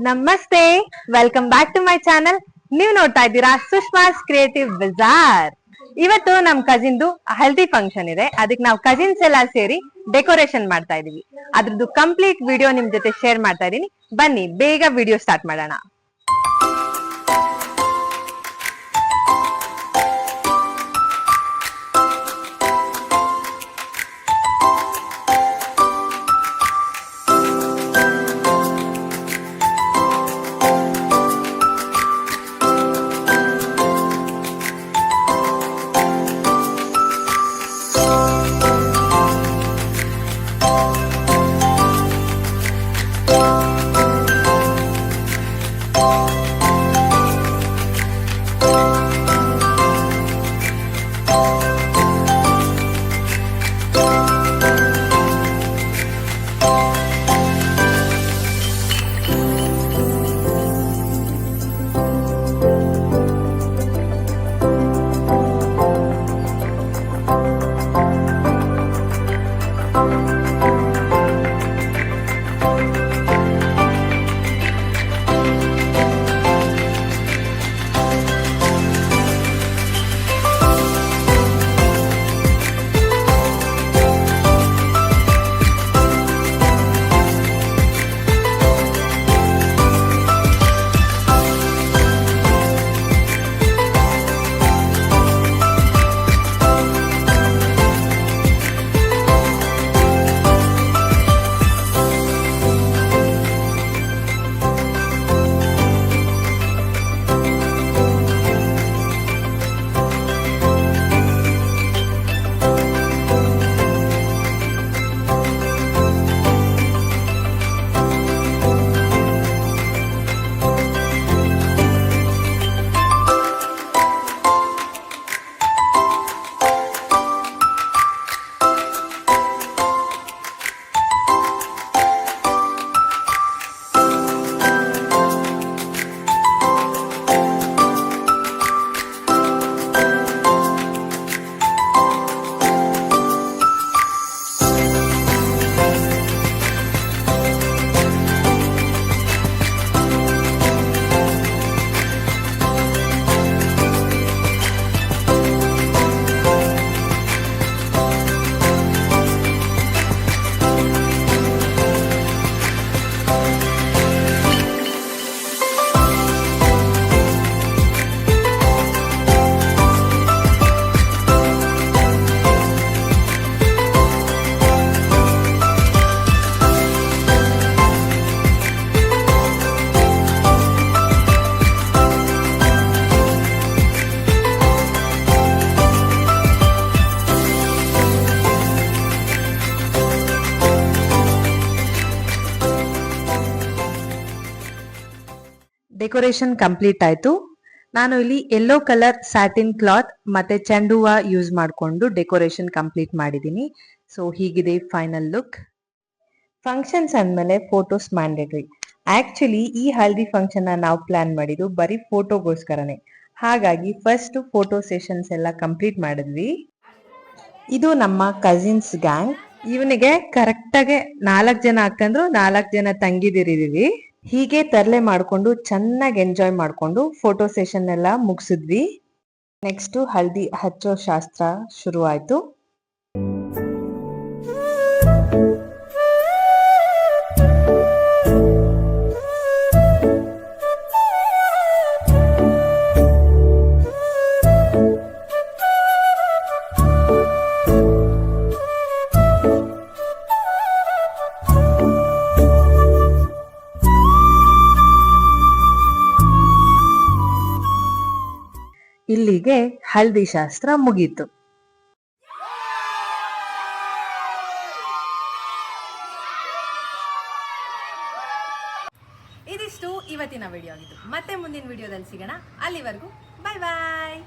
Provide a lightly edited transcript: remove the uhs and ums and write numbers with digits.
ನಮಸ್ತೆ, welcome back to my channel. ನೀವು ನೋಡ್ತಾ ಇದ್ದೀರಾ ಸುಷ್ಮಾಸ್ ಕ್ರಿಯೇಟಿವ್ ಬಜಾರ್. ಇವತ್ತು ನಮ್ ಕಸಿನ್ದು ಹಲ್ದಿ ಫಂಕ್ಷನ್ ಇದೆ. ಅದಕ್ಕೆ ನಾವು ಕಸಿನ್ಸ್ ಎಲ್ಲ ಸೇರಿ ಡೆಕೋರೇಷನ್ ಮಾಡ್ತಾ ಇದೀವಿ. ಅದ್ರದ್ದು ಕಂಪ್ಲೀಟ್ ವಿಡಿಯೋ ನಿಮ್ ಜೊತೆ ಶೇರ್ ಮಾಡ್ತಾ ಇದೀನಿ. ಬನ್ನಿ ಬೇಗ ವಿಡಿಯೋ ಸ್ಟಾರ್ಟ್ ಮಾಡೋಣ. ಡೆಕೋರೇಷನ್ ಕಂಪ್ಲೀಟ್ ಆಯ್ತು. ನಾನು ಇಲ್ಲಿ ಯೆಲ್ಲೋ ಕಲರ್ ಸ್ಯಾಟಿನ್ ಕ್ಲಾತ್ ಮತ್ತೆ ಚೆಂಡು ಹೂವ ಯೂಸ್ ಮಾಡಿಕೊಂಡು ಡೆಕೋರೇಷನ್ ಕಂಪ್ಲೀಟ್ ಮಾಡಿದ್ದೀನಿ. ಸೊ ಹೀಗಿದೆ ಫೈನಲ್ ಲುಕ್. ಫಂಕ್ಷನ್ಸ್ ಅಂದಮೇಲೆ ಫೋಟೋಸ್ ಮ್ಯಾಂಡೇಟರಿ. ಆಕ್ಚುಲಿ ಈ ಹಲ್ದಿ ಫಂಕ್ಷನ್ ನಾವು ಪ್ಲಾನ್ ಮಾಡಿದ್ದು ಬರೀ ಫೋಟೋಗೋಸ್ಕರನೇ. ಹಾಗಾಗಿ ಫಸ್ಟ್ ಫೋಟೋ ಸೆಷನ್ಸ್ ಎಲ್ಲ ಕಂಪ್ಲೀಟ್ ಮಾಡಿದ್ವಿ. ಇದು ನಮ್ಮ ಕಸಿನ್ಸ್ ಗ್ಯಾಂಗ್. ಇವನಿಗೆ ಕರೆಕ್ಟಾಗೆ 4 ಜನ ಅಕ್ಕಂದ್ರು 4 ಜನ ತಂಗಿದಿರಿದೀವಿ. ಹೀಗೆ ತರಲೆ ಮಾಡ್ಕೊಂಡು ಚೆನ್ನಾಗಿ ಎಂಜಾಯ್ ಮಾಡ್ಕೊಂಡು ಫೋಟೋ ಸೆಷನ್ ಎಲ್ಲ ಮುಗಿಸಿದ್ವಿ. ನೆಕ್ಸ್ಟ್ ಹಲ್ದಿ ಹಚ್ಚೋ ಶಾಸ್ತ್ರ ಶುರು ಆಯ್ತು. ಇಲ್ಲಿಗೆ ಹಲ್ದಿ ಶಾಸ್ತ್ರ ಮುಗೀತು. ಇದಿಷ್ಟು ಇವತ್ತಿನ ವಿಡಿಯೋ ಆಗಿತ್ತು. ಮತ್ತೆ ಮುಂದಿನ ವಿಡಿಯೋದಲ್ಲಿ ಸಿಗೋಣ. ಅಲ್ಲಿವರೆಗೂ ಬಾಯ್ ಬಾಯ್.